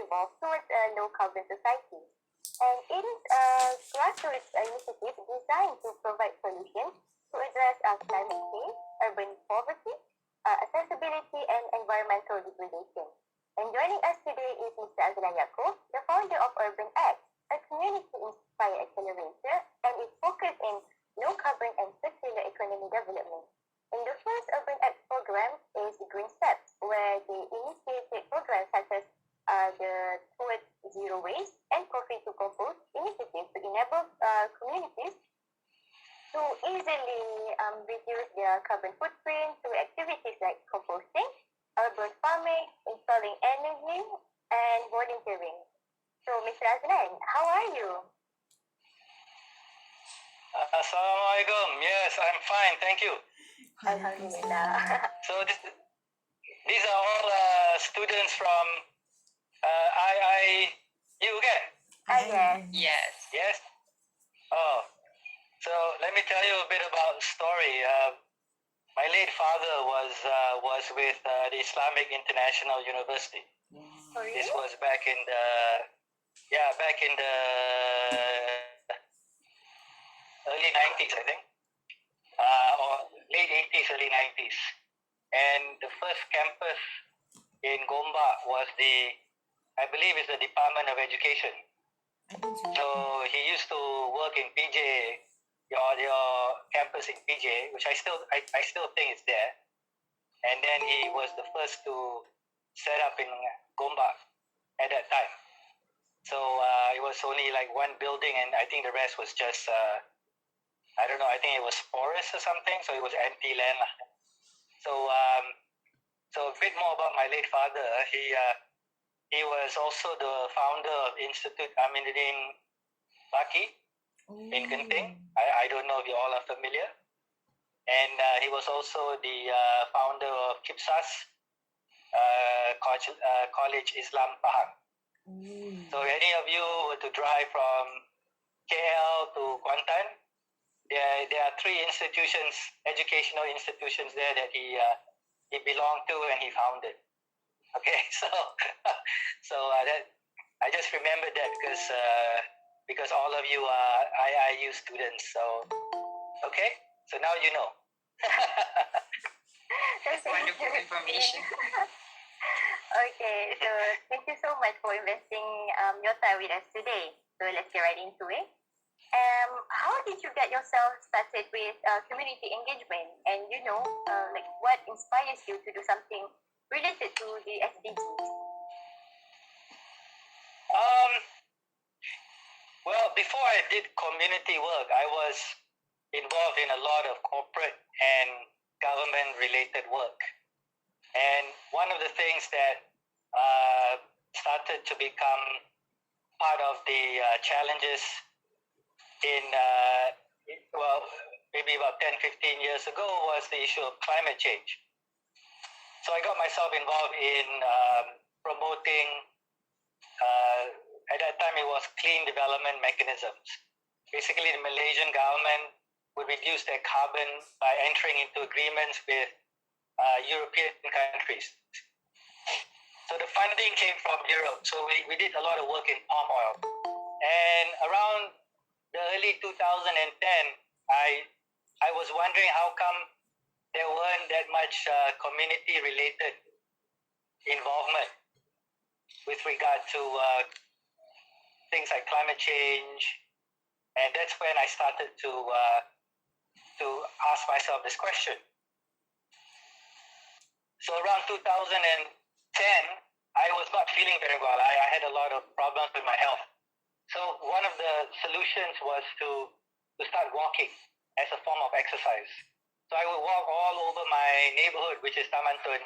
evolve towards a low-carbon society. And it is a grassroots initiative designed to provide solutions to address climate change, urban poverty, accessibility, and environmental degradation. And joining us today is Mr. Azlan Yaakob, the founder of Urban X, a community-inspired accelerator, and is focused in low-carbon and circular economy development. And the first Urban X program is Greensteps, where they initiated programs such as the Towards Zero Waste and Coffee to Compost initiative to enable communities to easily reduce their carbon footprint through activities like composting, urban farming, installing energy, and volunteering. So, Mr. Azlan, how are you? Assalamualaikum. Yes, I'm fine. Thank you. Alhamdulillah. So these are all students from you again? Yes. Yes? Oh, so let me tell you a bit about the story. My late father was with the Islamic International University. Oh, really? This was back in the early 90s, I think, or late 80s, early 90s. And the first campus in Gombak was I believe it's the Department of Education. So he used to work in PJ, your campus in PJ, which I still think is there. And then he was the first to set up in Gombak at that time. So it was only like one building, and I think the rest was just I don't know. I think it was forest or something. So it was empty land. So a bit more about my late father. He was also the founder of Institute Aminuddin Baki in Genting. I don't know if you all are familiar. And he was also the founder of KIPSAS, College Islam Pahang. So any of you were to drive from KL to Kuantan, there are three institutions, educational institutions there that he belonged to and he founded. Okay, so that I just remembered that because all of you are IIU students. So okay, so now you know. That's wonderful information. Okay, so thank you so much for investing your time with us today. So let's get right into it. How did you get yourself started with community engagement? And like what inspires you to do something related to the SDGs? Well, before I did community work, I was involved in a lot of corporate and government-related work. And one of the things that started to become part of the challenges maybe about 10, 15 years ago was the issue of climate change. So I got myself involved in promoting, at that time it was clean development mechanisms. Basically the Malaysian government would reduce their carbon by entering into agreements with European countries. So the funding came from Europe. So we did a lot of work in palm oil. And around the early 2010, I was wondering how come there weren't that much community-related involvement with regard to things like climate change. And that's when I started to ask myself this question. So around 2010, I was not feeling very well. I had a lot of problems with my health. So one of the solutions was to start walking as a form of exercise. So I would walk all over my neighborhood, which is Taman Tun,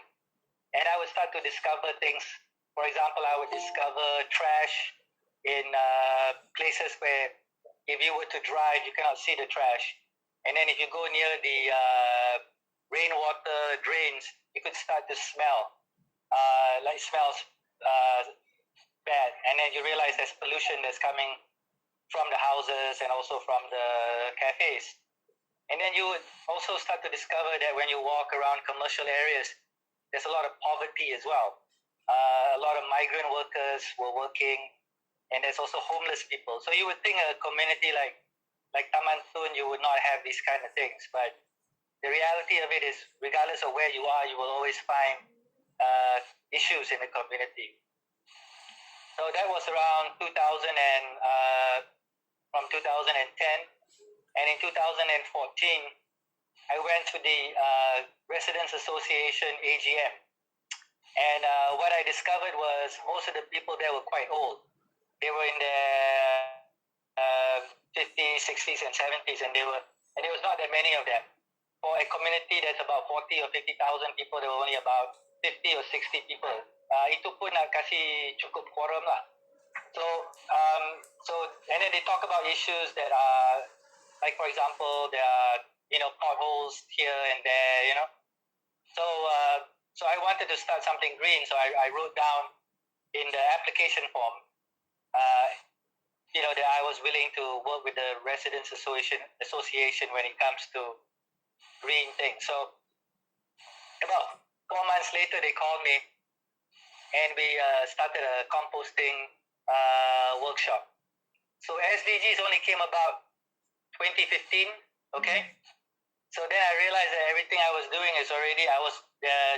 and I would start to discover things. For example, I would discover trash in places where if you were to drive, you cannot see the trash. And then if you go near the rainwater drains, you could start to smell, smells bad. And then you realize there's pollution that's coming from the houses and also from the cafes. And then you would also start to discover that when you walk around commercial areas, there's a lot of poverty as well. A lot of migrant workers were working, and there's also homeless people. So you would think a community like Taman Tun, you would not have these kind of things. But the reality of it is, regardless of where you are, you will always find issues in the community. So that was around 2000 and from 2010, and in 2014, I went to the Residents Association AGM, and what I discovered was most of the people there were quite old. They were in their 50s, 60s, and 70s, and there was not that many of them. For a community that's about 40 or 50,000 people, there were only about 50 or 60 people. Itu pun nak kasih cukup quorum lah. So and then they talk about issues that are, like for example, there are potholes here and there, So I wanted to start something green, so I wrote down in the application form, that I was willing to work with the Residents Association when it comes to green things. So about 4 months later, they called me, and we started a composting workshop. So SDGs only came about 2015, okay? So then I realized that everything I was doing I was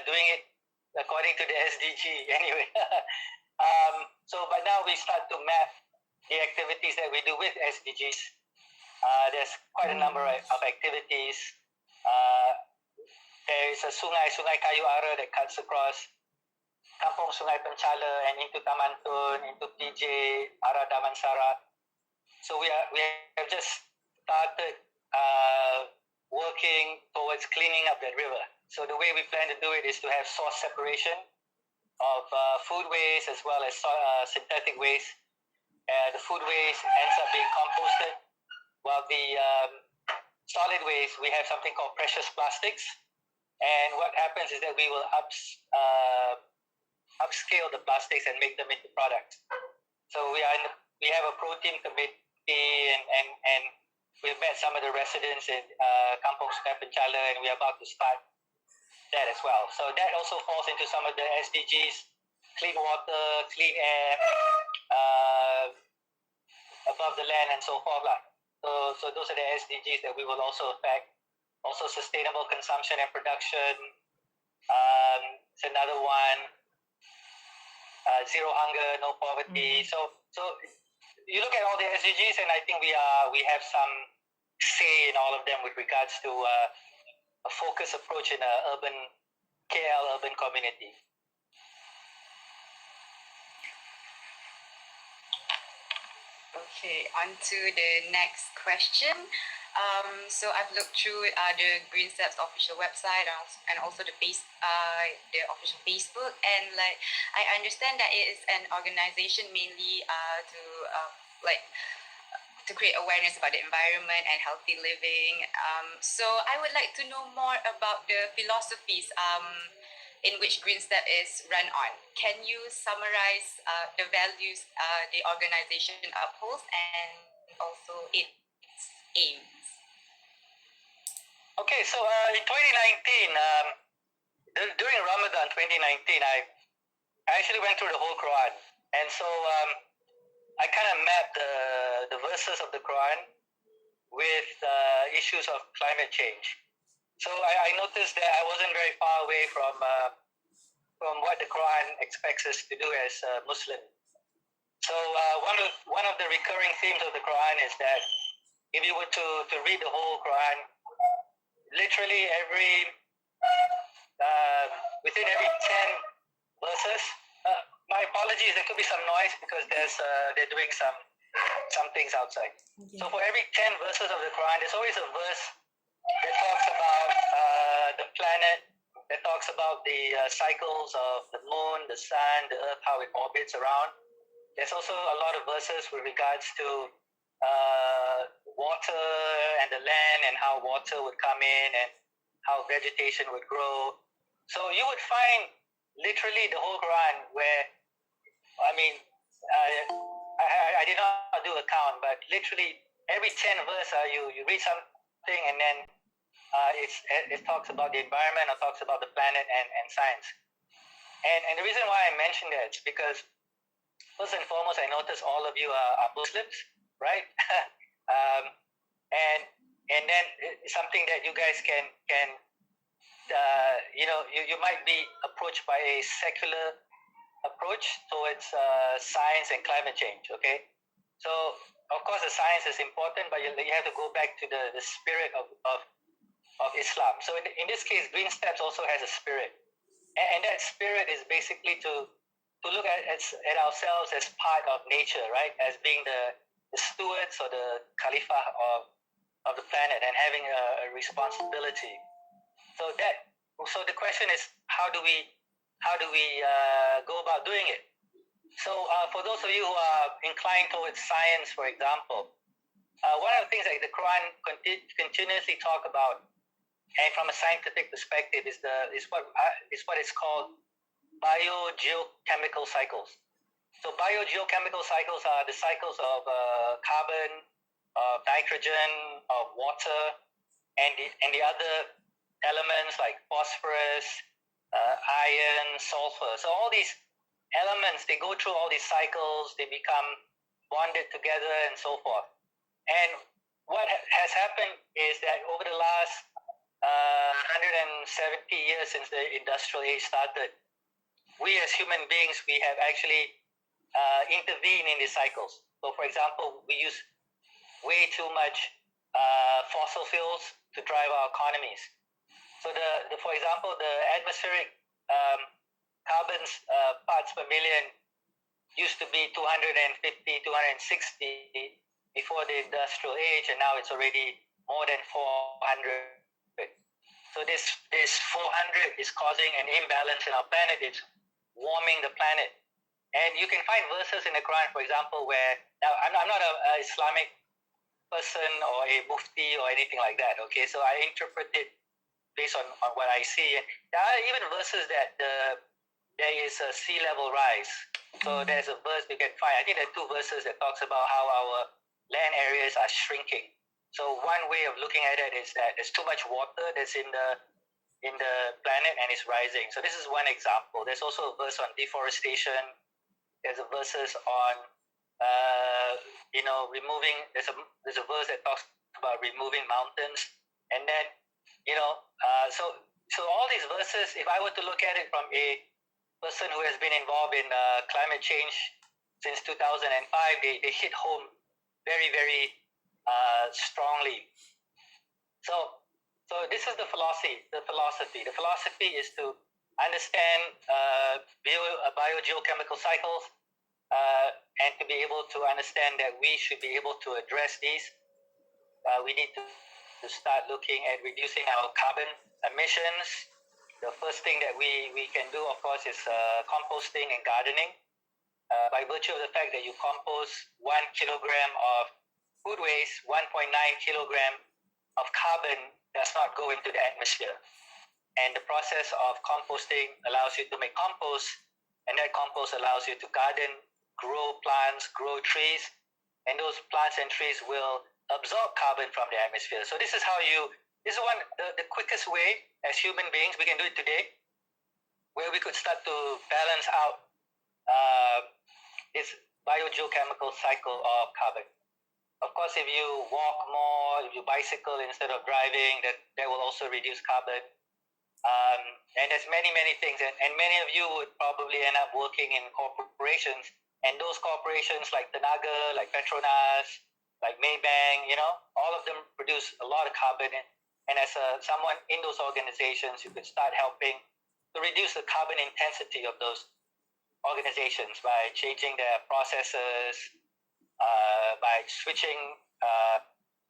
doing it according to the SDG anyway. But now we start to map the activities that we do with SDGs. There's quite a number of activities. There is a Sungai Kayu Ara that cuts across Kampung Sungai Penchala and into Taman Tun, into PJ, arah Damansara. So we have just started working towards cleaning up that river. So the way we plan to do it is to have source separation of food waste as well as synthetic waste. The food waste ends up being composted, while the solid waste, we have something called precious plastics. And what happens is that we will upscale the plastics and make them into products. So we have a pro-team committee, and we've met some of the residents in Kampung Sungai Penchala, and we're about to start that as well. So that also falls into some of the SDGs: clean water, clean air, above the land, and so forth. So those are the SDGs that we will also affect. Also sustainable consumption and production. It's another one. Zero hunger, no poverty. So you look at all the SDGs, and I think we have some say in all of them with regards to a focused approach in a KL urban community. Okay, on to the next question. So I've looked through the Greensteps official website and also the official Facebook, and I understand that it is an organization mainly to create awareness about the environment and healthy living. So I would like to know more about the philosophies in which Greenstep is run on. Can you summarize the values the organization upholds and also its aims? Okay, so in 2019, during Ramadan 2019, I actually went through the whole Quran, and so I kind of mapped the verses of the Quran with issues of climate change. So I noticed that I wasn't very far away from what the Quran expects us to do as Muslims. So one of the recurring themes of the Quran is that if you were to read the whole Quran, literally within every 10 verses, my apologies, there could be some noise because they're doing some things outside. Okay. So for every 10 verses of the Quran, there's always a verse that talks about the planet, that talks about the cycles of the moon, the sun, the earth, how it orbits around. There's also a lot of verses with regards to water and the land, and how water would come in and how vegetation would grow. So you would find literally the whole Quran where, I did not do a count, but literally every 10 verse you read something, and then it talks about the environment or talks about the planet and science. And the reason why I mentioned that is because first and foremost, I notice all of you are Muslims, right? um, and then it's something that you guys can you might be approached by a secular approach towards science and climate change. Okay, so of course the science is important, but you have to go back to the spirit of Islam. So in this case, Greensteps also has a spirit, and that spirit is basically to look at ourselves as part of nature, right? As being the stewards or the Khalifah of the planet and having a responsibility. So the question is, how do we go about doing it? So for those of you who are inclined towards science, for example, one of the things that the Quran continuously talk about, and from a scientific perspective, is what is called biogeochemical cycles. So biogeochemical cycles are the cycles of carbon, of nitrogen, of water, and the other elements like phosphorus, iron, sulfur. So all these elements, they go through all these cycles, they become bonded together and so forth. And what has happened is that over the last 170 years since the industrial age started, we as human beings, we have actually intervened in these cycles. So for example, we use way too much fossil fuels to drive our economies. So for example, the atmospheric carbon parts per million used to be 250, 260 before the industrial age, and now it's already more than 400. So this 400 is causing an imbalance in our planet. It's warming the planet. And you can find verses in the Quran, for example, where, now I'm not a Islamic person or a mufti or anything like that, okay? So I interpret it based on what I see. And there are even verses that there is a sea level rise. So there's a verse you can find. I think there are two verses that talks about how our land areas are shrinking. So one way of looking at it is that there's too much water that's in the planet and it's rising. So this is one example. There's also a verse on deforestation. There's a verses on removing. There's a verse that talks about removing mountains, and then so all these verses, if I were to look at it from a person who has been involved in climate change since 2005, they hit home very, very strongly. So this is the philosophy. The philosophy is to understand biogeochemical cycles and to be able to understand that we should be able to address these. We need to start looking at reducing our carbon emissions. The first thing that we can do, of course, is composting and gardening. By virtue of the fact that you compost 1 kilogram of food waste, 1.9 kilogram of carbon does not go into the atmosphere. And the process of composting allows you to make compost, and that compost allows you to garden, grow plants, grow trees, and those plants and trees will absorb carbon from the atmosphere. So this is the quickest way as human beings, we can do it today, where we could start to balance out this biogeochemical cycle of carbon. Of course, if you walk more, if you bicycle instead of driving, that will also reduce carbon. And there's many, many things. And many of you would probably end up working in corporations. And those corporations like Tenaga, like Petronas, like Maybank, all of them produce a lot of carbon. And as someone in those organizations, you could start helping to reduce the carbon intensity of those organizations by changing their processes, by switching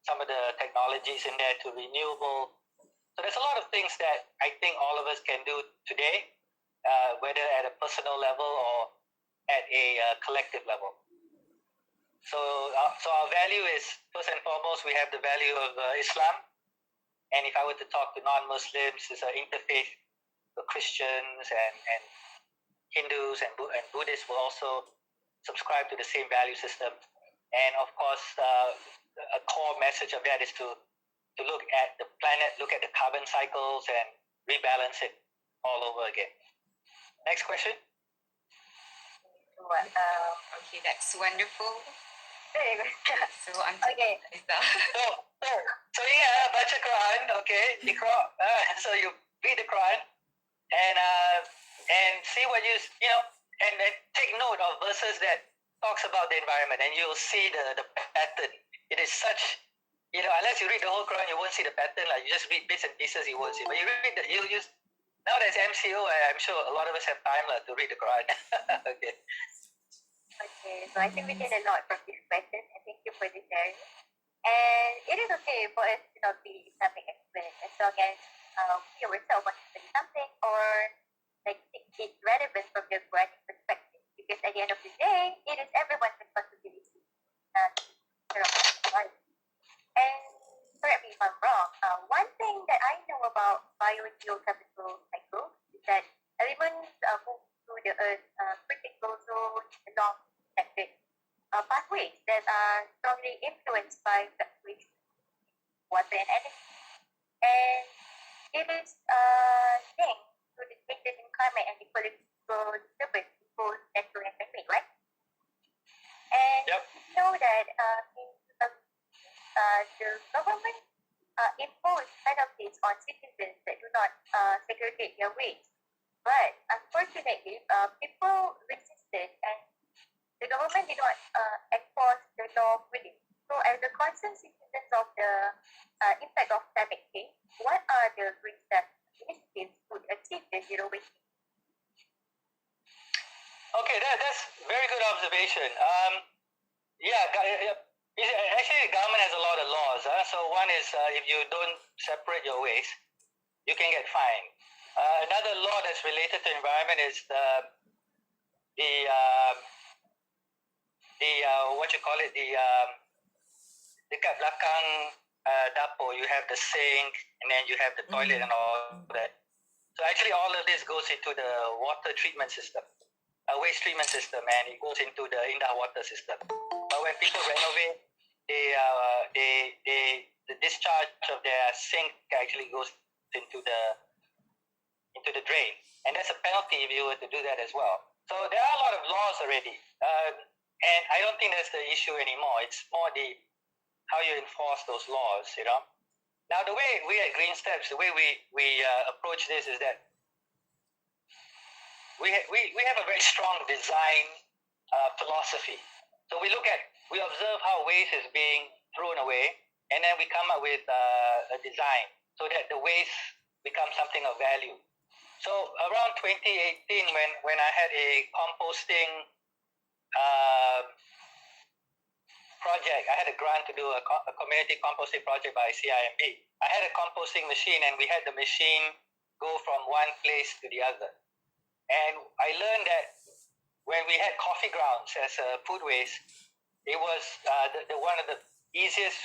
some of the technologies in there to renewable. So there's a lot of things that I think all of us can do today, whether at a personal level or at a collective level. So our value is, first and foremost, we have the value of Islam. And if I were to talk to non-Muslims, it's an interfaith. The Christians and Hindus and Buddhists will also subscribe to the same value system. And of course, a core message of that is to look at the planet, look at the carbon cycles, and rebalance it all over again. Next question. Well, Okay, that's wonderful. very good. So I'm Okay. So yeah, baca Quran, okay, Iqra. So you read the Quran and see what you know, and take note of verses that talks about the environment, and you'll see the pattern. It is such, unless you read the whole Quran, you won't see the pattern. Like you just read bits and pieces, you won't see. But you read you use now there's MCO. I'm sure a lot of us have time to read the Quran. Okay. Okay, so I think we get a lot from this question, and thank you for the sharing. And it is okay for us to not be Islamic expert as long as we ourselves want to study something or like it's relevant from the Quranic perspective. Because at the end of the day, it is everyone's responsibility. And correct me if I'm wrong. One thing that I know about biogeochemical cycles is that elements move through the Earth pretty close along connected pathways that are strongly influenced by fluctuations in water and energy. And it is linked to the changes in climate and ecological disturbance in both natural and man-made, right? And Yep. we know that in the government imposed penalties on citizens that do not segregate their waste. But unfortunately, people resisted and the government did not enforce the law fully. So as a concerned citizens of the impact of climate change, what are the Greensteps initiatives to achieve the zero waste? Okay, that's very good observation. Actually, the government has a lot of laws. So one is if you don't separate your waste, you can get fined. Another law that's related to environment is dekat belakang dapur, you have the sink and then you have the toilet and all that. So actually, all of this goes into the water treatment system, waste treatment system, and it goes into the indah water system. But when people renovate, the discharge of their sink actually goes into the drain, and that's a penalty if you were to do that as well. So there are a lot of laws already, and I don't think that's the issue anymore. It's more how you enforce those laws, Now, the way we at Greensteps, the way we approach this is that we have a very strong design philosophy. So we observe how waste is being thrown away, and then we come up with a design so that the waste becomes something of value. So around 2018, when I had a composting project, I had a grant to do a community composting project by CIMB. I had a composting machine, and we had the machine go from one place to the other. And I learned that when we had coffee grounds as food waste, it was one of the easiest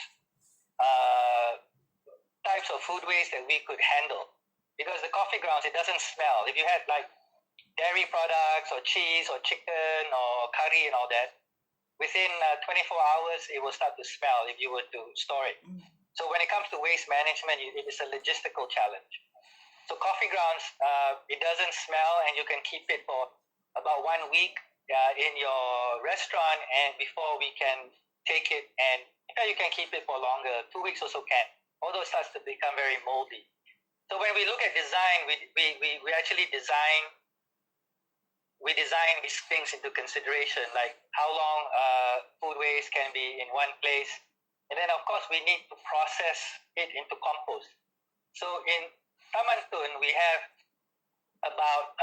types of food waste that we could handle. Because the coffee grounds, it doesn't smell. If you had like dairy products or cheese or chicken or curry and all that, within 24 hours, it will start to smell if you were to store it. So when it comes to waste management, it is a logistical challenge. So coffee grounds, it doesn't smell, and you can keep it for about 1 week in your restaurant, and before we can take it, and you can keep it for longer, 2 weeks also can, although it starts to become very moldy. So when we look at design, we actually design these things into consideration, like how long food waste can be in one place. And then, of course, we need to process it into compost. So in Taman Tun, we have about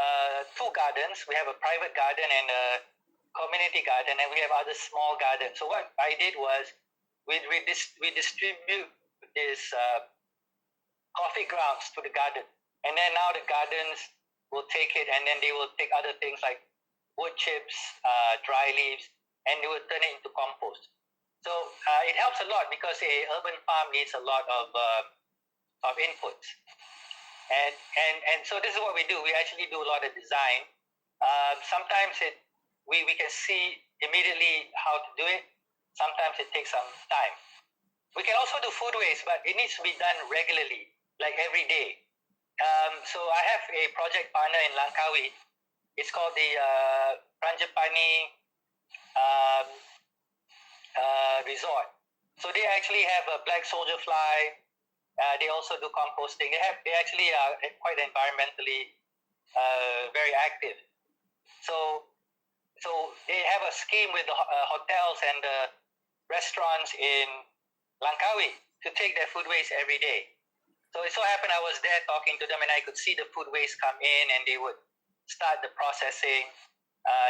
2 gardens. We have a private garden and a community garden, and we have other small gardens. So what I did was we distribute this coffee grounds to the garden. And then now the gardens will take it, and then they will take other things like wood chips, dry leaves, and they will turn it into compost. So it helps a lot because a urban farm needs a lot of inputs. And so this is what we do. We actually do a lot of design. Sometimes we can see immediately how to do it. Sometimes it takes some time. We can also do food waste, but it needs to be done regularly, like every day. So I have a project partner in Langkawi It's called the Pranjapani um, resort. So they actually have a black soldier fly. They also do composting. They actually are quite environmentally very active. So they have a scheme with the hotels and the restaurants in Langkawi to take their food waste every day. So it so happened I was there talking to them, and I could see the food waste come in, and they would start the processing.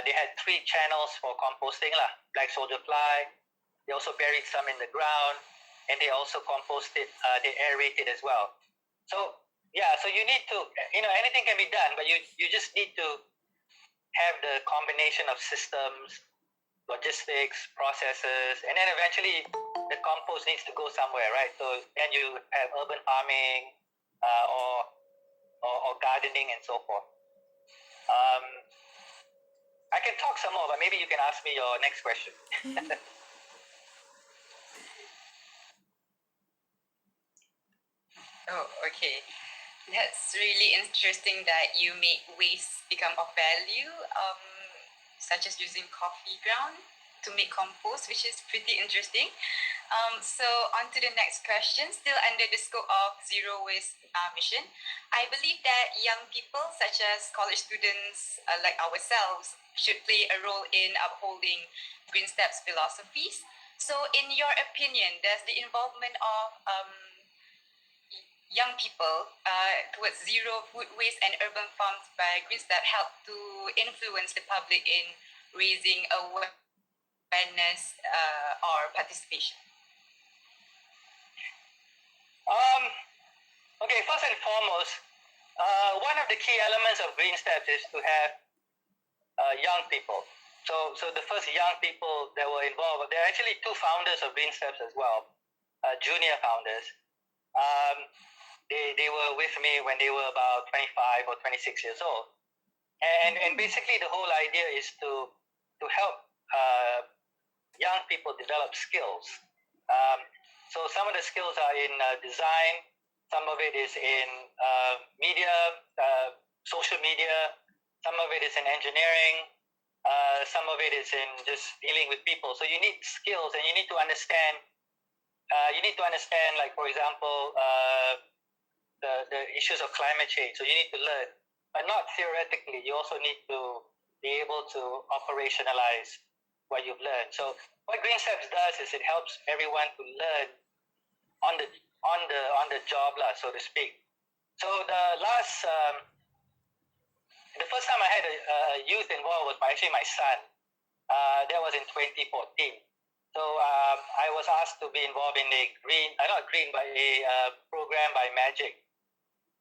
They had 3 channels for composting lah. Black soldier fly. They also buried some in the ground, and they also composted. They aerated as well. So yeah, so you need to, anything can be done, but you just need to have the combination of systems, logistics, processes, and then eventually the compost needs to go somewhere, right? So then you have urban farming or gardening and so forth. I can talk some more, but maybe you can ask me your next question. Oh, okay. That's really interesting that you make waste become of value, such as using coffee ground to make compost, which is pretty interesting. So on to the next question, still under the scope of Zero Waste mission. I believe that young people, such as college students like ourselves, should play a role in upholding Greensteps philosophies. So in your opinion, does the involvement of young people towards zero food waste and urban farms by Greensteps help to influence the public in raising awareness or participation? Okay, first and foremost, one of the key elements of Greensteps is to have young people. So the first young people that were involved, there are actually 2 founders of Greensteps as well, junior founders. They were with me when they were about 25 or 26 years old. And basically the whole idea is to help young people develop skills. So some of the skills are in design, some of it is in media, social media, some of it is in engineering, some of it is in just dealing with people. So you need skills, and you need to understand, like, for example, the issues of climate change. So you need to learn, but not theoretically. You also need to be able to operationalize what you've learned. So what Greensteps does is it helps everyone to learn on the job, so to speak. So the first time I had a youth involved was actually my son. That was in 2014. So I was asked to be involved in a program by Magic,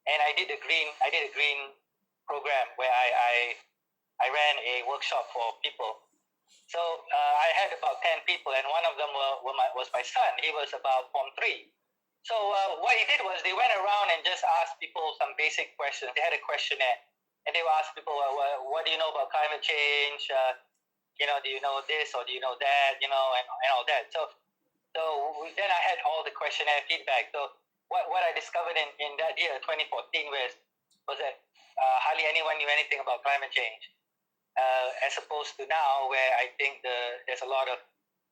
and I did a green program where I ran a workshop for people. So I had about 10 people, and one of them was my son. He was about Form 3. So what he did was they went around and just asked people some basic questions. They had a questionnaire, and they would ask people, what do you know about climate change? Do you know this or do you know that? And all that. So then I had all the questionnaire feedback. So what I discovered in that year, 2014, was that hardly anyone knew anything about climate change. As opposed to now, where I think there's a lot of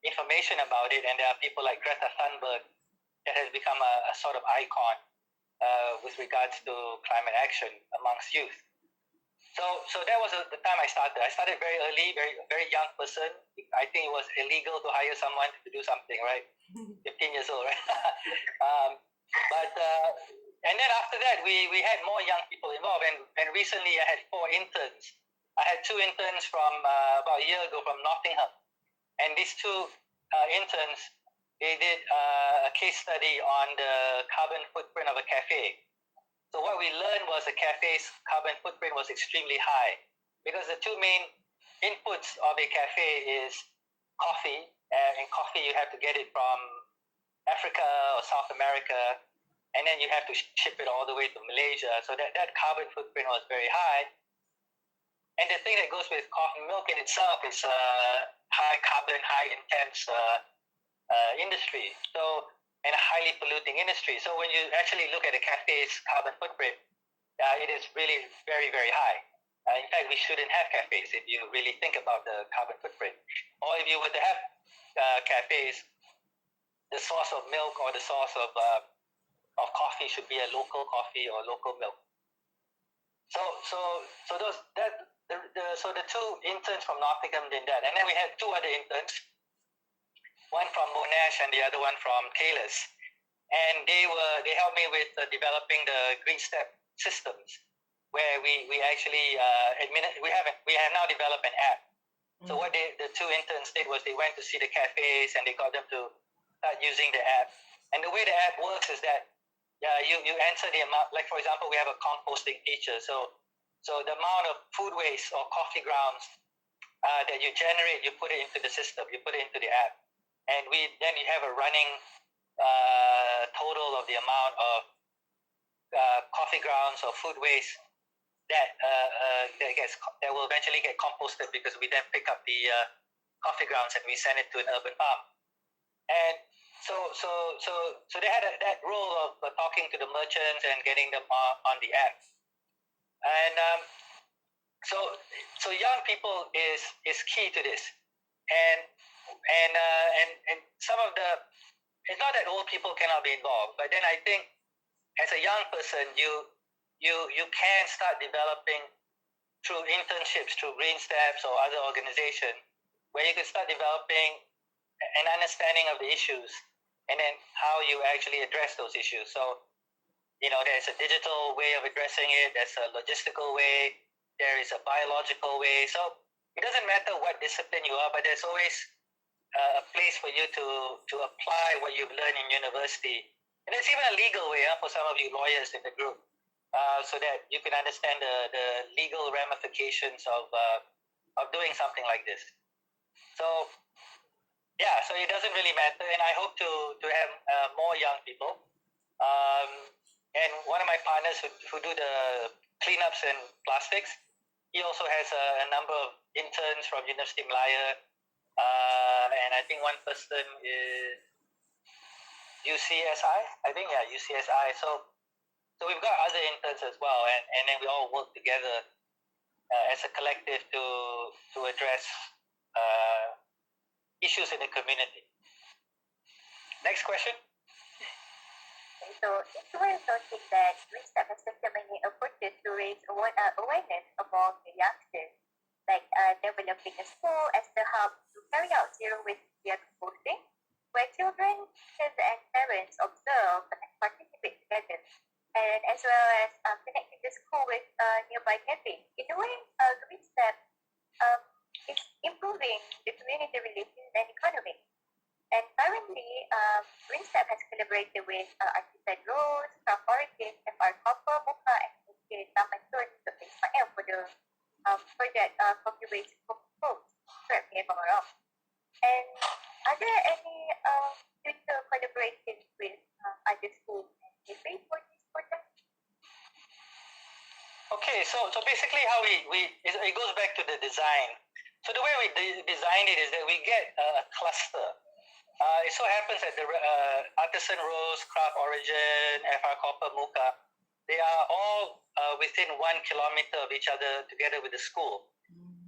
information about it, and there are people like Greta Thunberg that has become a sort of icon with regards to climate action amongst youth. So that was the time I started. I started very early, very young person. I think it was illegal to hire someone to do something, right? 15 years old, right? And then after that, we had more young people involved, and recently I had 4 interns. I had 2 interns from about a year ago from Nottingham, and these 2 interns, they did a case study on the carbon footprint of a cafe. So what we learned was the cafe's carbon footprint was extremely high, because the 2 main inputs of a cafe is coffee, and coffee you have to get it from Africa or South America, and then you have to ship it all the way to Malaysia. So that carbon footprint was very high. And the thing that goes with coffee milk in itself is a high carbon, high intense industry. So, and a highly polluting industry. So when you actually look at a cafe's carbon footprint, it is really very, very high. In fact, we shouldn't have cafes if you really think about the carbon footprint. Or if you were to have cafes, the source of milk or the source of coffee should be a local coffee or local milk. So the two interns from Nottingham did that, and then we had two other interns, one from Monash and the other one from Taylor's, and they helped me with developing the Greenstep systems, where we actually we have now developed an app. So what the two interns did was they went to see the cafes and they got them to start using the app. And the way the app works is that you enter the amount, like for example, we have a composting feature. So the amount of food waste or coffee grounds that you generate, you put it into the system, you put it into the app. And then you have a running total of the amount of coffee grounds or food waste that will eventually get composted, because we then pick up the coffee grounds and we send it to an urban farm. And so they had that role of talking to the merchants and getting them on the app. And so young people is key to this. And some of it's not that old people cannot be involved, but then I think as a young person, you can start developing through internships, through Greensteps or other organizations, where you can start developing an understanding of the issues and then how you actually address those issues. So, there's a digital way of addressing it, there's a logistical way, there is a biological way. So it doesn't matter what discipline you are, but there's always a place for you to apply what you've learned in university. And there's even a legal way for some of you lawyers in the group, so that you can understand the legal ramifications of doing something like this. So so it doesn't really matter, and I hope to have more young people. And one of my partners who do the cleanups and plastics, he also has a number of interns from University Malaya, and I think one person is UCSI. UCSI. So we've got other interns as well, and then we all work together as a collective to address issues in the community. Next question. So it's well noted that Greensteps has taken many approaches to raise awareness among the youngsters, like developing a school as the hub to carry out zero waste media composting, where children, teachers, and parents observe and participate together, and as well as connecting the school with nearby cafes. In a way, Greensteps is improving the community relations and economy. And currently, Greensteps has collaborated with Artisan Rose, Craft Origin, FR Copper, Muka, and Taman Tun Ismail for the project Coffee Waste Compose. Correct me if I'm wrong. And are there any future collaborations with other schools and cafes for this project? Okay, so basically how it goes back to the design. So the way we designed it is that we get a cluster. It so happens that the Artisan Rose, Craft Origin, FR Copper, Muka, they are all within 1 kilometer of each other together with the school.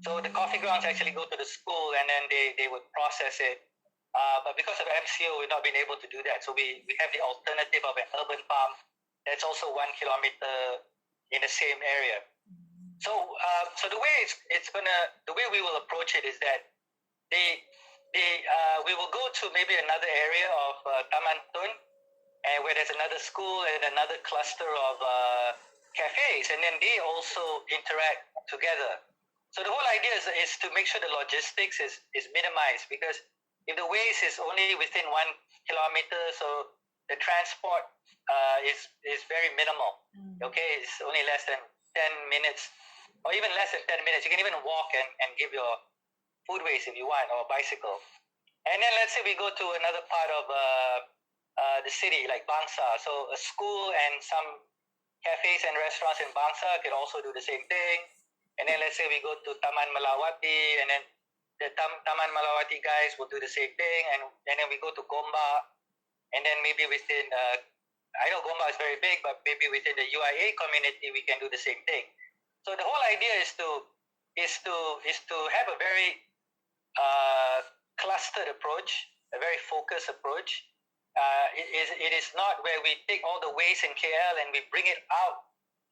So the coffee grounds actually go to the school and then they would process it. But because of MCO, we've not been able to do that. So we have the alternative of an urban farm that's also 1 kilometer in the same area. So the way the way we will approach it is that we will go to maybe another area of Taman Tun, and where there's another school and another cluster of cafes, and then they also interact together. So the whole idea is to make sure the logistics is minimized, because if the waste is only within 1 kilometer, so the transport is very minimal. Okay, it's only less than 10 minutes, or even less than 10 minutes. You can even walk and give your food waste if you want, or bicycle. And then let's say we go to another part of the city, like Bangsa. So a school and some cafes and restaurants in Bangsa can also do the same thing. And then let's say we go to Taman Malawati, and then the Taman Malawati guys will do the same thing. And then we go to Gomba, and then maybe within, I know Gomba is very big, but maybe within the UIA community, we can do the same thing. So the whole idea is to have a very clustered approach, a very focused approach. It is not where we take all the waste in KL and we bring it out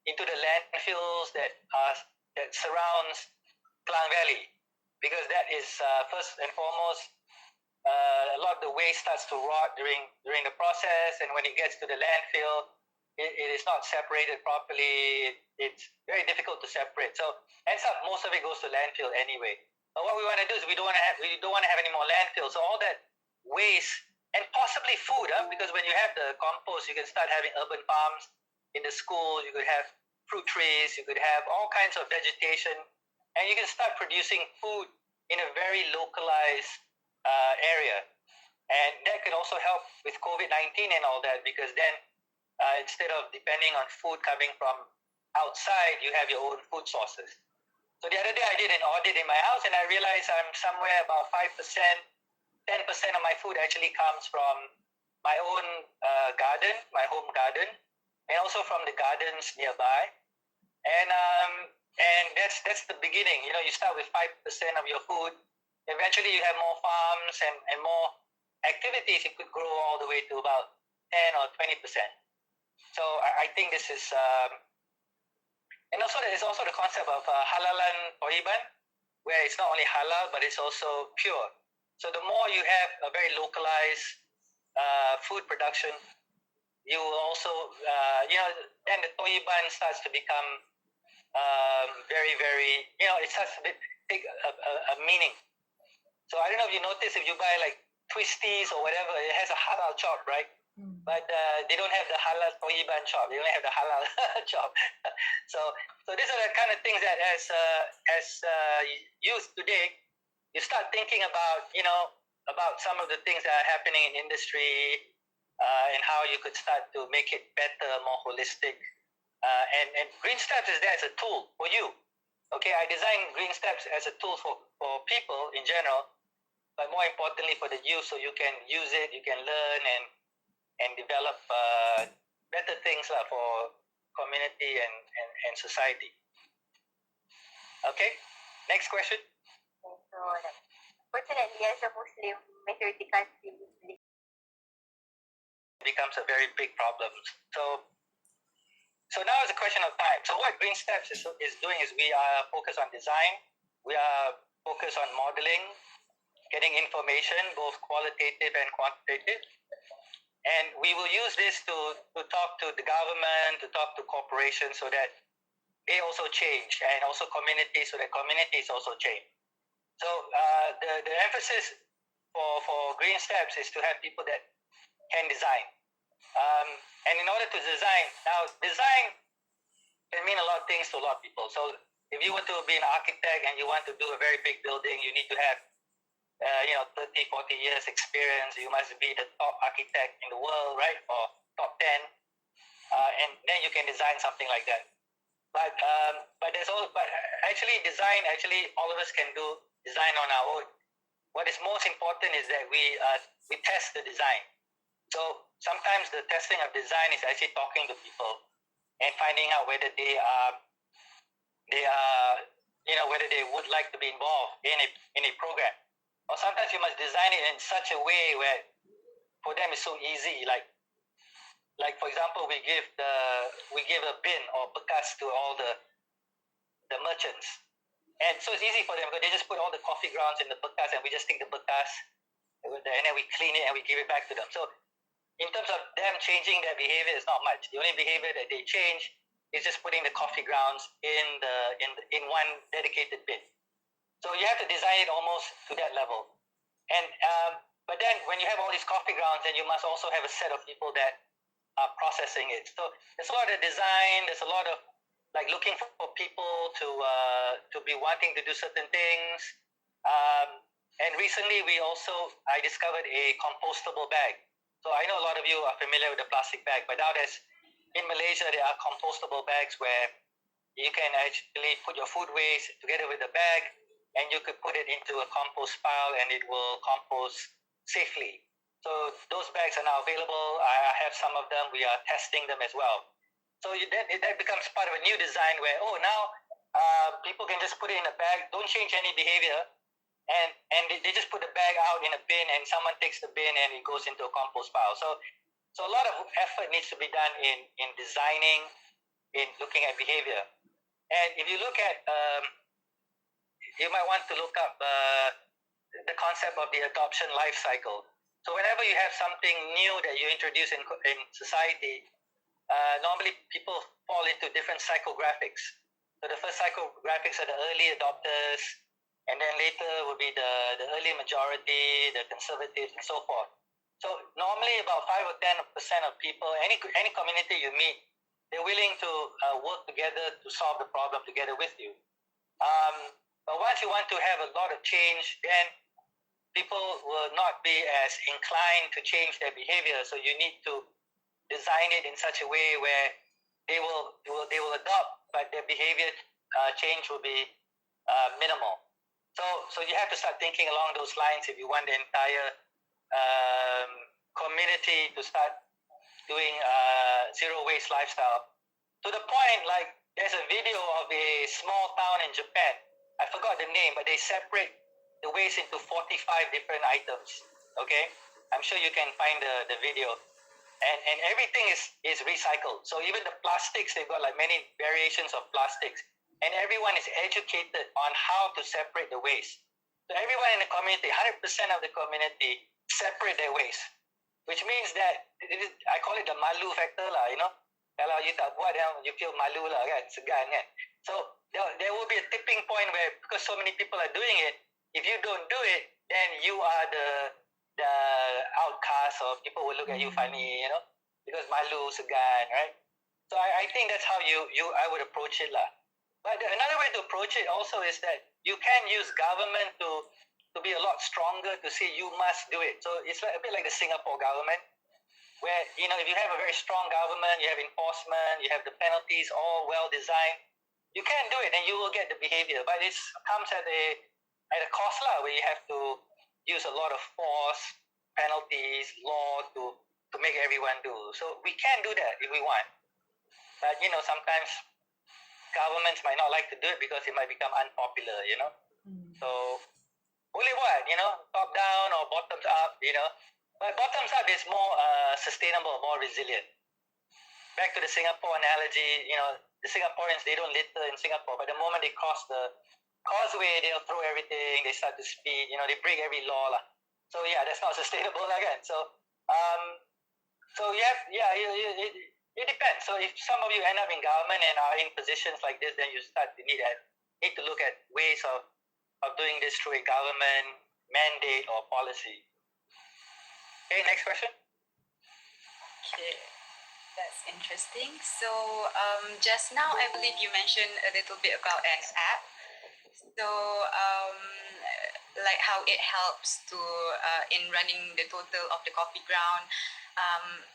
into the landfills that surrounds Klang Valley, because that is first and foremost, a lot of the waste starts to rot during the process, and when it gets to the landfill, it is not separated properly. It's very difficult to separate. So ends up most of it goes to landfill anyway. But what we want to do is we don't want to have any more landfill. So all that waste and possibly food, because when you have the compost, you can start having urban farms in the school. You could have fruit trees. You could have all kinds of vegetation, and you can start producing food in a very localized area. And that could also help with COVID-19 and all that, because then instead of depending on food coming from outside, you have your own food sources. So the other day I did an audit in my house, and I realized I'm somewhere about 5%, 10% of my food actually comes from my own garden, my home garden, and also from the gardens nearby. And that's the beginning. You start with 5% of your food. Eventually you have more farms and more activities. It could grow all the way to about 10 or 20%. So I think this is, and also there's also the concept of halalan toiban, where it's not only halal, but it's also pure. So the more you have a very localized food production, you will also, then the toiban starts to become very, very, it starts to take a meaning. So I don't know if you notice, if you buy like twisties or whatever, it has a halal chop, right? But they don't have the halal toiban chop. They only have the halal chop. So these are the kind of things that as youth today, you start thinking about, about some of the things that are happening in industry and how you could start to make it better, more holistic. And Greensteps is there as a tool for you. Okay, I designed Greensteps as a tool for people in general, but more importantly for the youth, so you can use it, you can learn and develop better things for community and society. Okay, next question. So, fortunately, as a Muslim majority country, Becomes a very big problem. So now is a question of time. So what Greensteps is doing is we are focused on design, we are focused on modeling, getting information, both qualitative and quantitative. And we will use this to talk to the government, to talk to corporations, so that they also change, and also communities, so that communities also change. So the emphasis for Greensteps is to have people that can design. And in order to design can mean a lot of things to a lot of people. So if you want to be an architect and you want to do a very big building, you need to have 30, 40 years experience. You must be the top architect in the world, right? Or top 10. And then you can design something like that. But actually all of us can do design on our own. What is most important is that we test the design. So sometimes the testing of design is actually talking to people and finding out whether they are whether they would like to be involved in a program. Or sometimes you must design it in such a way where for them it's so easy. Like for example, we give a bin or bekas to all the merchants, and so it's easy for them because they just put all the coffee grounds in the bekas, and we just take the bekas and then we clean it and we give it back to them. So in terms of them changing their behavior, it's not much. The only behavior that they change is just putting the coffee grounds in one dedicated bin. So you have to design it almost to that level. And but then when you have all these coffee grounds, then you must also have a set of people that are processing it. So there's a lot of design. There's a lot of like looking for people to be wanting to do certain things. And recently I discovered a compostable bag. So I know a lot of you are familiar with the plastic bag, but nowadays in Malaysia there are compostable bags where you can actually put your food waste together with the bag, and you could put it into a compost pile and it will compost safely. So those bags are now available. I have some of them. We are testing them as well. So that becomes part of a new design where, now people can just put it in a bag, don't change any behavior, and they just put the bag out in a bin, and someone takes the bin and it goes into a compost pile. So a lot of effort needs to be done in designing, in looking at behavior. And if you look at, you might want to look up the concept of the adoption life cycle. So whenever you have something new that you introduce in society, normally people fall into different psychographics. So the first psychographics are the early adopters, and then later will be the early majority, the conservatives, and so forth. So normally about 5 or 10% of people, any community you meet, they're willing to work together to solve the problem together with you. But once you want to have a lot of change, then people will not be as inclined to change their behavior. So you need to design it in such a way where they will adopt, but their behavior change will be minimal. So you have to start thinking along those lines if you want the entire community to start doing zero waste lifestyle. To the point, like there's a video of a small town in Japan. I forgot the name, but they separate the waste into 45 different items. Okay, I'm sure you can find the video, and everything is recycled. So even the plastics, they've got like many variations of plastics, and everyone is educated on how to separate the waste. So everyone in the community, 100% of the community separate their waste, which means that I call it the malu factor lah, you know. Kalau you tak buat, you feel malu lah kan, segan kan. So there will be a tipping point where, because so many people are doing it, if you don't do it, then you are the outcast, or people will look at you funny, you know, because malu, segan, right? So I think that's how I would approach it lah. But another way to approach it also is that you can use government to be a lot stronger, to say you must do it. So it's like a bit like the Singapore government, where, you know, if you have a very strong government, you have enforcement, you have the penalties all well designed, you can do it and you will get the behavior. But it comes at a cost lah, where you have to use a lot of force, penalties, law to make everyone do. So we can do that if we want. But, you know, sometimes governments might not like to do it because it might become unpopular, you know. So boleh buat, you know, top down or bottoms up, you know. But bottoms up is more sustainable, more resilient. Back to the Singapore analogy, you know, the Singaporeans, they don't litter in Singapore, but the moment they cross the causeway, they'll throw everything, they start to speed, you know, they break every law lah. So yeah, that's not sustainable again. So you have, it depends. So if some of you end up in government and are in positions like this, then you start to need to look at ways of doing this through a government mandate or policy. Okay, next question. Okay, that's interesting. So just now, I believe you mentioned a little bit about an app. So like how it helps to in running the total of the coffee ground.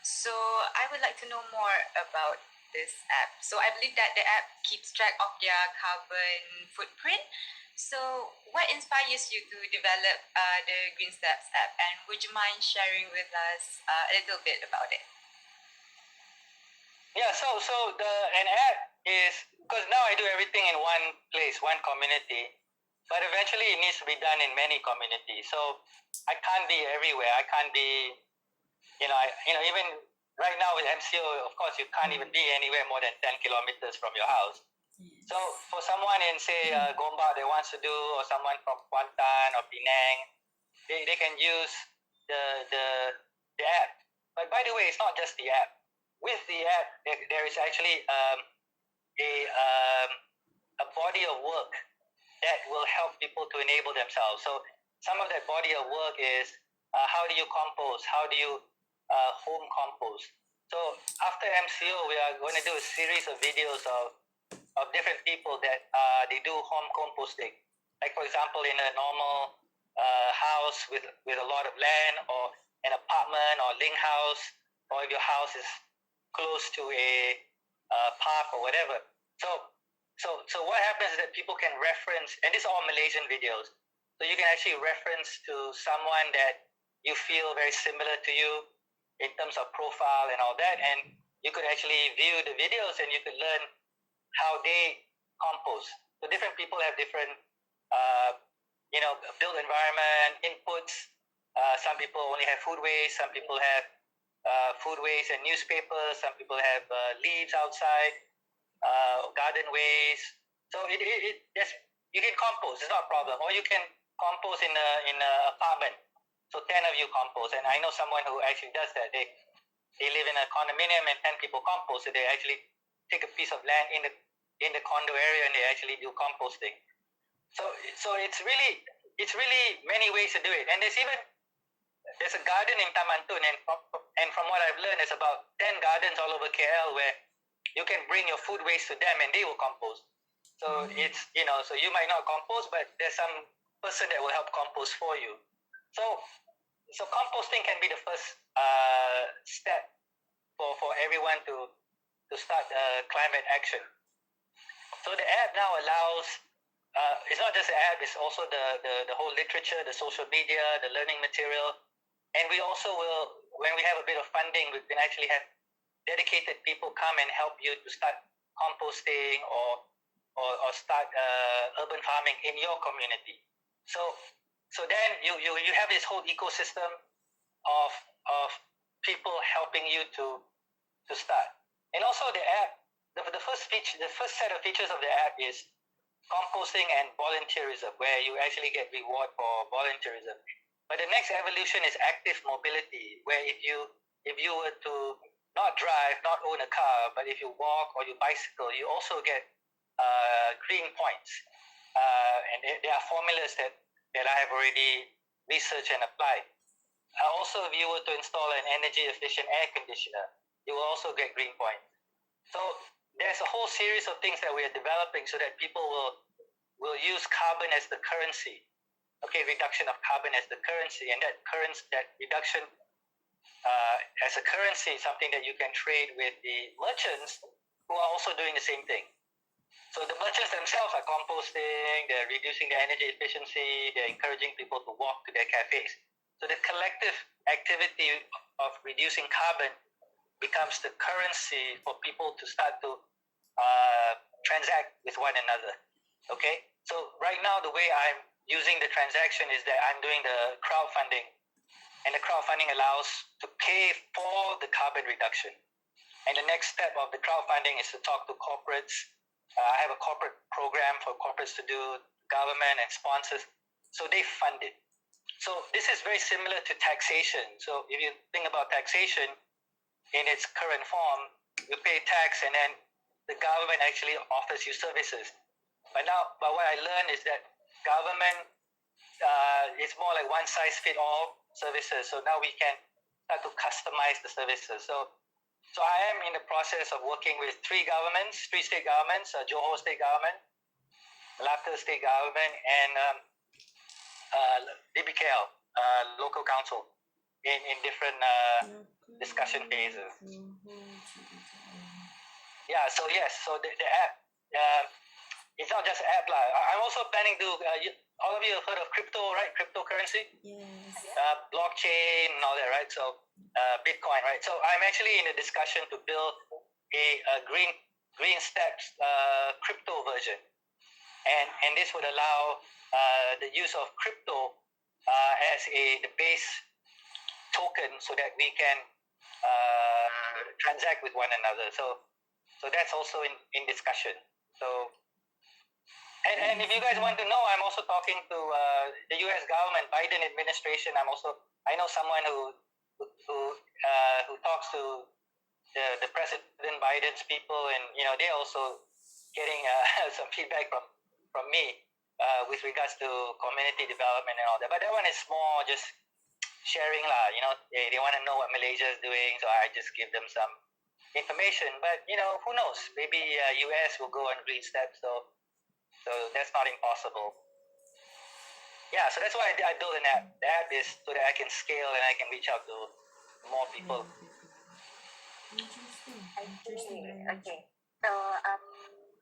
So I would like to know more about this app. So I believe that the app keeps track of their carbon footprint. So what inspires you to develop the Greensteps app, and would you mind sharing with us a little bit about it? Yeah, so an app is, because now I do everything in one place, one community, but eventually it needs to be done in many communities. So I can't be everywhere. I can't be, even right now with MCO, of course, you can't even be anywhere more than 10 kilometers from your house. So for someone in, say, Gombak that wants to do, or someone from Kuantan or Penang, they can use the app. But by the way, it's not just the app. With the app, there is actually a body of work that will help people to enable themselves. So some of that body of work is how do you compost? How do you home compost? So after MCO, we are going to do a series of videos of different people that they do home composting. Like, for example, in a normal house with a lot of land, or an apartment or link house, or if your house is close to a park or whatever. So what happens is that people can reference, and these are all Malaysian videos, so you can actually reference to someone that you feel very similar to you in terms of profile and all that, and you could actually view the videos and you could learn how they compost. So different people have different, built environment inputs. Some people only have food waste. Some people have food waste and newspapers. Some people have leaves outside, garden waste. So just you can compost. It's not a problem. Or you can compost in a apartment. So 10 of you compost. And I know someone who actually does that. They live in a condominium and 10 people compost. So they actually take a piece of land in the condo area and they actually do composting. So it's really many ways to do it. And there's a garden in Tamantun, and from what I've learned, there's about 10 gardens all over KL where you can bring your food waste to them and they will compost. So it's, so you might not compost, but there's some person that will help compost for you. So composting can be the first step for everyone to start climate action. So the app now allows, it's not just the app, it's also the whole literature, the social media, the learning material. And we also will, when we have a bit of funding, we can actually have dedicated people come and help you to start composting or start urban farming in your community. So then you have this whole ecosystem of people helping you to start. And also the app, the first set of features of the app is composting and volunteerism, where you actually get reward for volunteerism. But the next evolution is active mobility, where if you were to not drive, not own a car, but if you walk or you bicycle, you also get green points. And there are formulas that I have already researched and applied. Also, if you were to install an energy efficient air conditioner, you will also get green points. So there's a whole series of things that we are developing so that people will use carbon as the currency. Okay, reduction of carbon as the currency, and that reduction as a currency is something that you can trade with the merchants who are also doing the same thing. So the merchants themselves are composting, they're reducing their energy efficiency, they're encouraging people to walk to their cafes. So the collective activity of reducing carbon becomes the currency for people to start to transact with one another. Okay, so right now the way I'm using the transaction is that I'm doing the crowdfunding, and the crowdfunding allows to pay for the carbon reduction. And the next step of the crowdfunding is to talk to corporates. I have a corporate program for corporates to do, government and sponsors, so they fund it. So this is very similar to taxation. So if you think about taxation in its current form, you pay tax and then the government actually offers you services. But what I learned is that government is more like one size fit all services. So now we can start to customize the services. So I am in the process of working with three state governments, Johor State Government, Malacca State Government, and DBKL, local council, in different discussion phases. Yeah, so the app, it's not just an app. I'm also planning to, all of you have heard of crypto, right? Cryptocurrency? Yes. Blockchain and all that, right? So Bitcoin, right? So I'm actually in a discussion to build a Greensteps crypto version. And this would allow the use of crypto as the base token so that we can transact with one another. So that's also in discussion. So and if you guys want to know, I'm also talking to the U.S. government, Biden administration. I know someone who talks to the President Biden's people, and they're also getting some feedback from me with regards to community development and all that. But that one is more just sharing lah. They want to know what Malaysia is doing, so I just give them some information. But who knows? Maybe US will go on Greensteps, so that's not impossible. Yeah, so that's why I built an app. The app is so that I can scale and I can reach out to more people. Interesting. Okay. So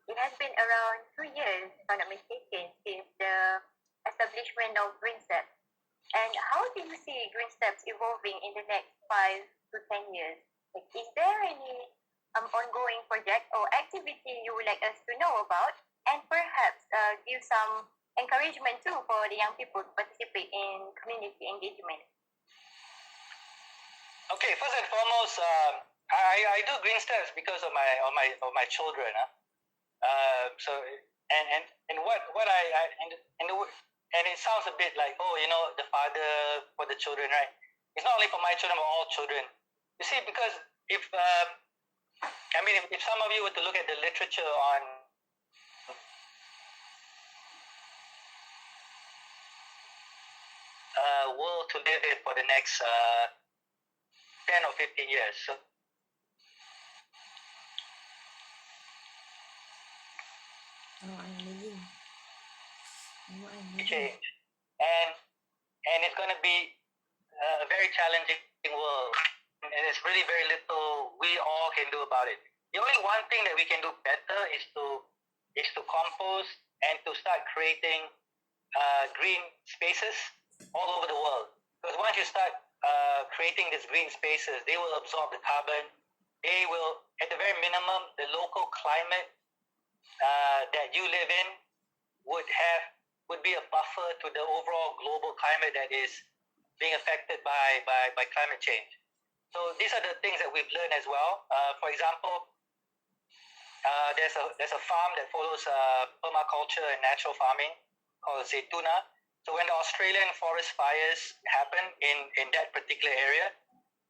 it has been around 2 years, if I'm not mistaken, since the establishment of Greensteps. And how do you see Greensteps evolving in the next 5 to 10 years? Like, is there any ongoing project or activity you would like us to know about? And perhaps give some encouragement too for the young people to participate in community engagement? Okay, first and foremost, I do Greensteps because of my children. So and what and it sounds a bit like, oh, the father for the children, right? It's not only for my children, but all children. You see, because if some of you were to look at the literature on world to live in for the next 10 or 15 years. So, change. And it's going to be a very challenging world. And there's really very little we all can do about it. The only one thing that we can do better is to compost and to start creating green spaces all over the world. Because once you start creating these green spaces, they will absorb the carbon. They will, at the very minimum, the local climate that you live in would be a buffer to the overall global climate that is being affected by climate change. So these are the things that we've learned as well. For example, there's a farm that follows permaculture and natural farming called Zaytuna. So when the Australian forest fires happened in that particular area,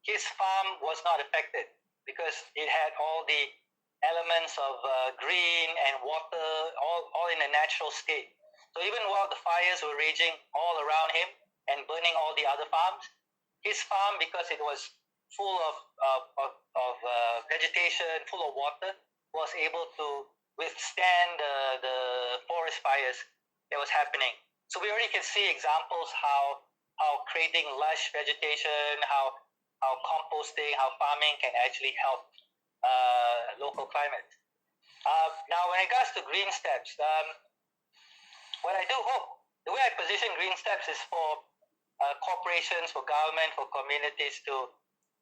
his farm was not affected because it had all the elements of green and water all in a natural state. So even while the fires were raging all around him and burning all the other farms, his farm, because it was full of vegetation, full of water, was able to withstand the forest fires that was happening. So we already can see examples how creating lush vegetation, how composting, how farming can actually help local climate. Now, when it comes to Greensteps, what I do hope, the way I position Greensteps is for corporations, for government, for communities to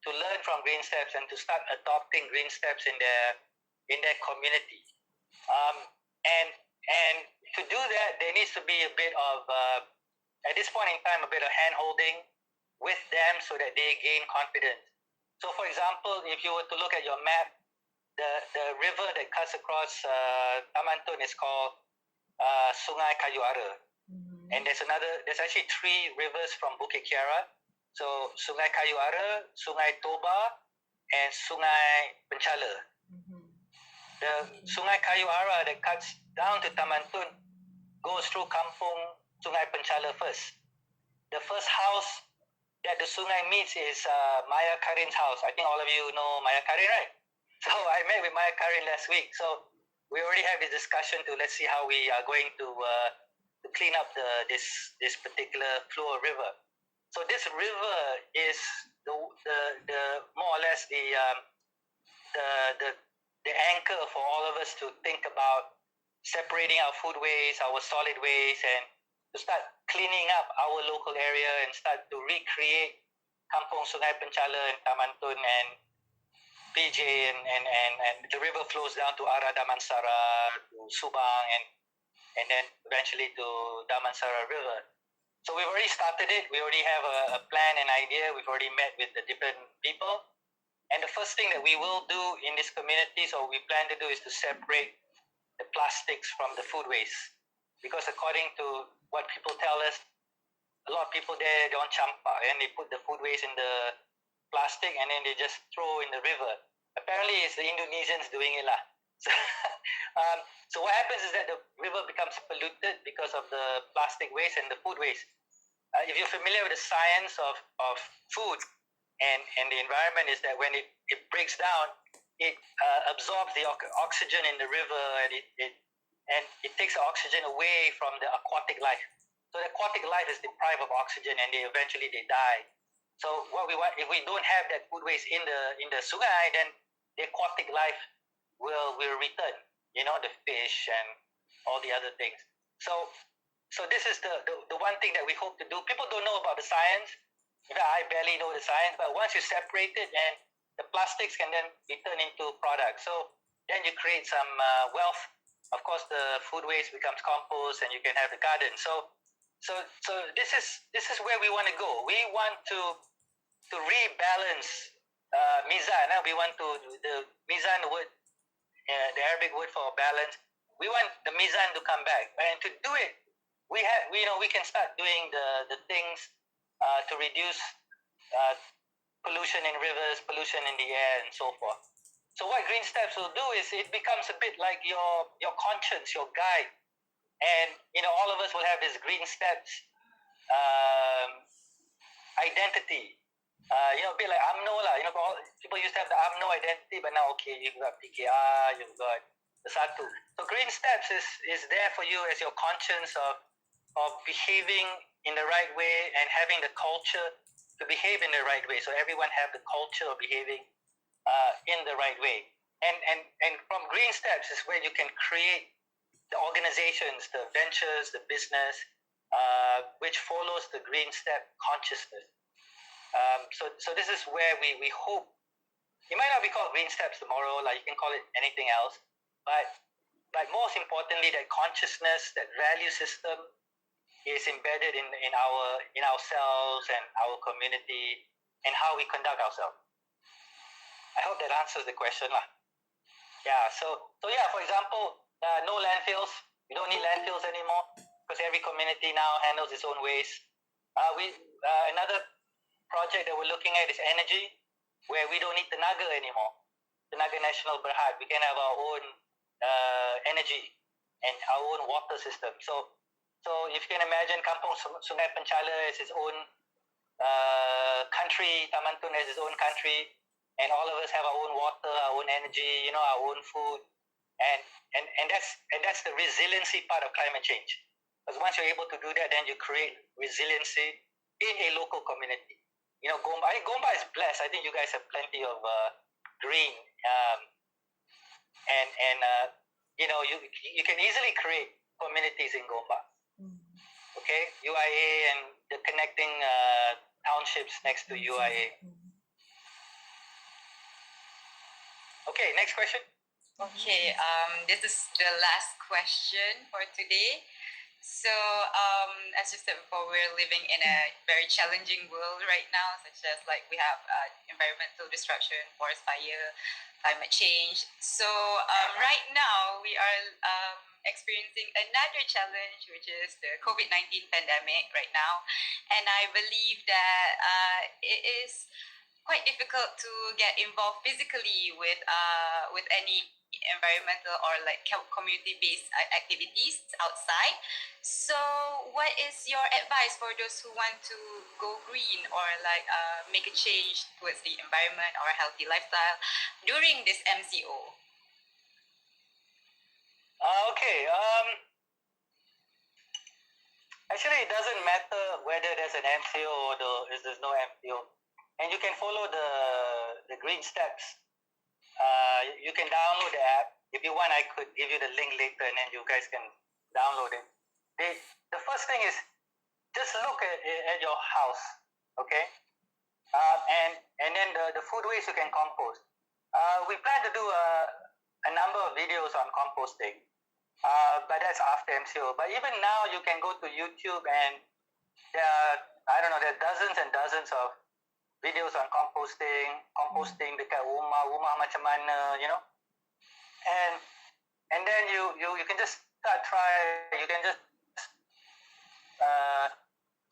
learn from Greensteps and to start adopting Greensteps in their community. And to do that, there needs to be a bit of, at this point in time, a bit of hand-holding with them so that they gain confidence. So, for example, if you were to look at your map, the river that cuts across Taman Tun is called Sungai Kayu Ara. And there's actually 3 rivers from Bukit Kiara. So Sungai Kayu Ara, Sungai Toba, and Sungai Penchala. The Sungai Kayu Ara that cuts down to Taman Tun goes through Kampung Sungai Penchala first. The first house that the Sungai meets is Maya Karin's house. I think all of you know Maya Karin, right? So I met with Maya Karin last week. So we already have this discussion to let's see how we are going to clean up this particular flow of river. So this river is the more or less the anchor for all of us to think about separating our food waste, our solid waste, and to start cleaning up our local area and start to recreate Kampung Sungai Penchala and Taman Tun and PJ and the river flows down to Ara Damansara, to Subang, and then eventually to Damansara River. So we've already started it. We already have a plan and idea. We've already met with the different people. And the first thing that we will do in these communities, or we plan to do, is to separate the plastics from the food waste. Because according to what people tell us, a lot of people there don't campak and they put the food waste in the plastic and then they just throw in the river. Apparently it's the Indonesians doing it lah. So what happens is that the river becomes polluted because of the plastic waste and the food waste. If you're familiar with the science of food and the environment, is that when it breaks down, it absorbs the oxygen in the river and it takes the oxygen away from the aquatic life. So the aquatic life is deprived of oxygen and eventually they die. So what we want, if we don't have that food waste in the sungai, then the aquatic life will return. The fish and all the other things. So this is the one thing that we hope to do. People don't know about the science. In fact, I barely know the science, but once you separate it, then the plastics can then be turned into products. So then you create some wealth of course, the food waste becomes compost, and you can have the garden. So this is where we want to go. We want to rebalance mizan. We want to the mizan word, the Arabic word for balance. We want the mizan to come back, and to do it, we can start doing the things to reduce pollution in rivers, pollution in the air, and so forth. So what Greensteps will do is it becomes a bit like your conscience, your guide, and all of us will have this Greensteps identity. A bit like AMNO lah. People used to have the AMNO identity, but now you've got PKR, you've got the Satu. So Greensteps is there for you as your conscience of behaving in the right way and having the culture to behave in the right way. So everyone have the culture of behaving in the right way. And from Greensteps is where you can create the organizations, the ventures, the business, which follows the Greenstep consciousness. So this is where we hope. It might not be called Greensteps tomorrow, like you can call it anything else, but most importantly, that consciousness, that value system is embedded in ourselves and our community and how we conduct ourselves. I hope that answers the question lah. Yeah. So yeah. For example, no landfills. We don't need landfills anymore because every community now handles its own waste. Another project that we're looking at is energy, where we don't need tenaga anymore. Tenaga Nasional Berhad. We can have our own energy and our own water system. So if you can imagine, Kampung Sungai Penchala has its own country, Taman Tun has its own country, and all of us have our own water, our own energy, our own food, and that's the resiliency part of climate change. Because once you're able to do that, then you create resiliency in a local community. Gomba is blessed. I think you guys have plenty of green, you can easily create communities in Gomba. Okay, UIA and the connecting townships next to UIA. Okay, next question. Okay, this is the last question for today. So, as you said before, we're living in a very challenging world right now, such as we have environmental destruction, forest fire, climate change. So, right now we are experiencing another challenge, which is the COVID-19 pandemic right now, and I believe that it is quite difficult to get involved physically with any environmental or community-based activities outside. So what is your advice for those who want to go green or make a change towards the environment or a healthy lifestyle during this MCO? Okay. Actually, it doesn't matter whether there's an MCO or there's no MCO. And you can follow the Greensteps. You can download the app. If you want, I could give you the link later, and then you guys can download it. The first thing is just look at your house, okay? And then the food waste you can compost. We plan to do a number of videos on composting, but that's after MCO. But even now, you can go to YouTube, and there are dozens and dozens of videos on composting dekat rumah macam mana, and then you can just start try. You can just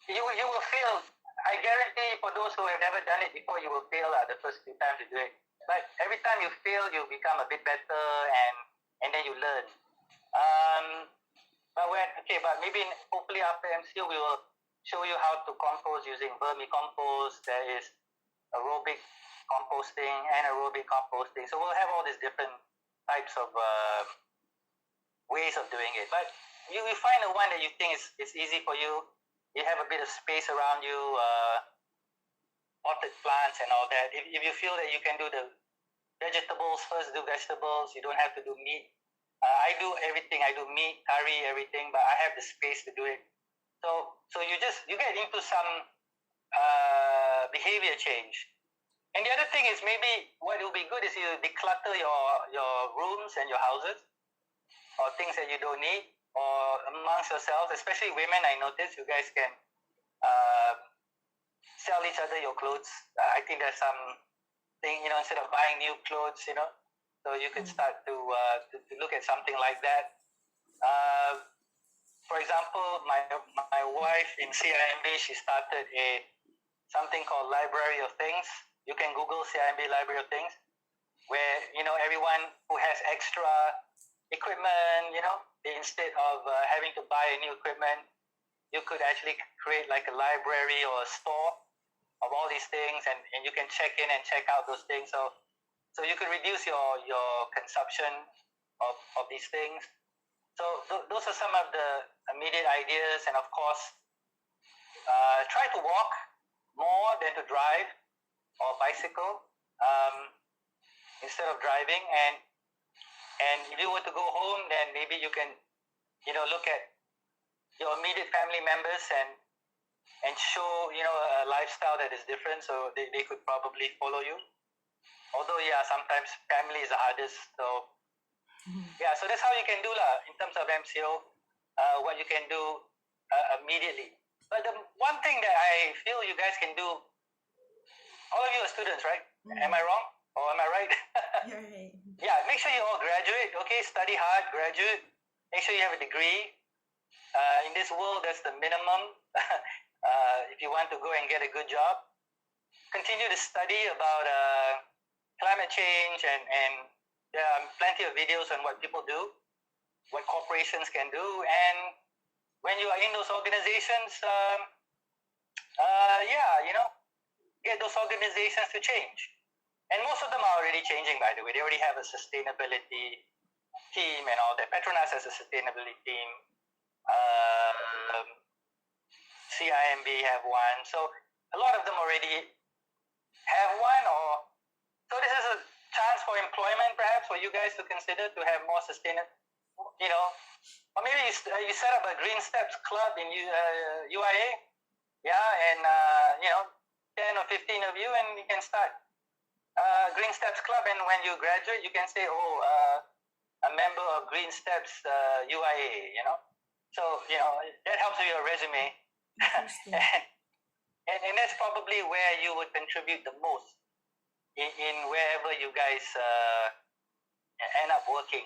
you will feel. I guarantee for those who have never done it before, you will fail the first few times you do it. But every time you fail, you become a bit better, and then you learn. But maybe hopefully after MCU we will show you how to compost using vermicompost. There is aerobic composting, anaerobic composting. So we'll have all these different types of ways of doing it. But you find the one that you think is easy for you. You have a bit of space around you, potted plants and all that. If you feel that you can do the vegetables first, do vegetables. You don't have to do meat. I do everything. I do meat, curry, everything, but I have the space to do it. So you get into some behavior change. And the other thing is, maybe what will be good is you declutter your rooms and your houses. or things that you don't need, or amongst yourselves, especially women. I notice you guys can uh, sell each other your clothes. I think there's some thing, instead of buying new clothes, so you could start to look at something like that. For example, my wife in CIMB, she started something called Library of Things. You can Google CIMB Library of Things, where everyone who has extra equipment, instead of having to buy a new equipment, you could actually create like a library or a store of all these things, and you can check in and check out those things. So you can reduce your consumption of these things. So those are some of the immediate ideas, and of course, try to walk more than to drive or bicycle instead of driving. And if you were to go home, then maybe you can look at your immediate family members and show a lifestyle that is different, so they could probably follow you. Although sometimes family is the hardest. So so that's how you can do in terms of MCO, what you can do immediately. But the one thing that I feel you guys can do, all of you are students, right? Am I wrong or am I right? You're right. Yeah, make sure you all graduate. Okay, study hard, graduate. Make sure you have a degree. In this world, that's the minimum. If you want to go and get a good job, continue to study about climate change, and there are plenty of videos on what people do, what corporations can do, and when you are in those organizations, get those organizations to change. And most of them are already changing, by the way. They already have a sustainability team and all that. Petronas has a sustainability team. CIMB have one. So a lot of them already have one. So this is a chance for employment, perhaps, for you guys to consider to have more sustainable, or maybe you set up a Greensteps club in UIA, and 10 or 15 of you, and you can start Greensteps club, and when you graduate, you can say, a member of Greensteps UIA, so that helps with your resume. and that's probably where you would contribute the most in wherever you guys end up working.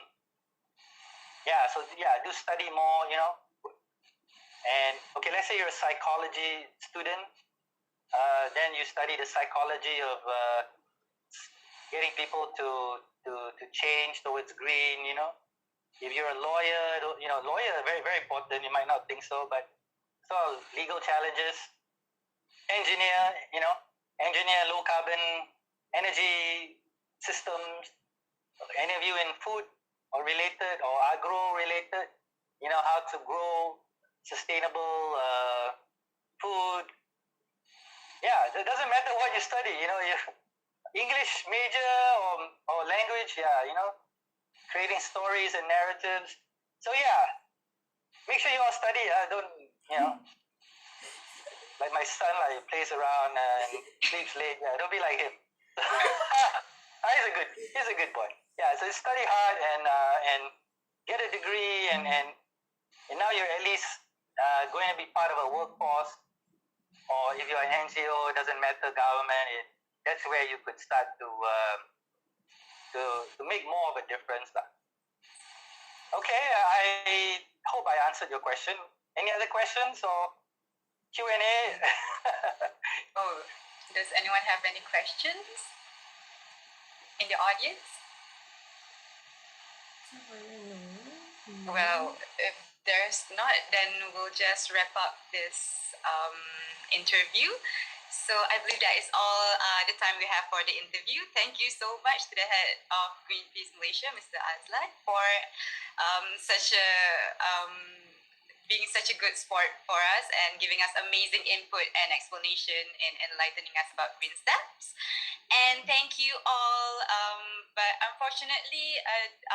Do study more, and okay, let's say you're a psychology student, then you study the psychology of getting people to change towards green. If you're a lawyer, lawyer are very, very important. You might not think so, but legal challenges. Engineer low carbon energy systems. Any of you in food or related or agro related, how to grow sustainable food. It doesn't matter what you study. English major or language. Creating stories and narratives. So make sure you all study. Don't like my son, he plays around and sleeps late. Don't be like him. He's a good boy. So study hard and get a degree, and now you're at least going to be part of a workforce, or if you're an NGO, it doesn't matter, government. That's where you could start to make more of a difference. Okay, I hope I answered your question. Any other questions or Q&A? Does anyone have any questions in the audience? Well, if there's not, then we'll just wrap up this interview. So I believe that is all the time we have for the interview. Thank you so much to the head of Greenpeace Malaysia, Mr. Azlan, for being such a good sport for us and giving us amazing input and explanation and enlightening us about Greensteps. And thank you all. But unfortunately,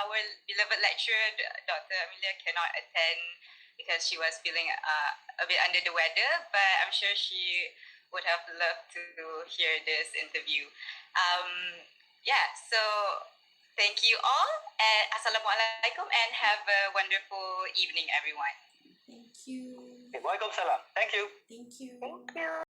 our beloved lecturer, Dr. Amelia, cannot attend because she was feeling a bit under the weather. But I'm sure she would have loved to hear this interview. So Thank you all, and Assalamualaikum, and have a wonderful evening, everyone. Thank you. Waalaikumsalam. Thank you. Thank you. Thank you.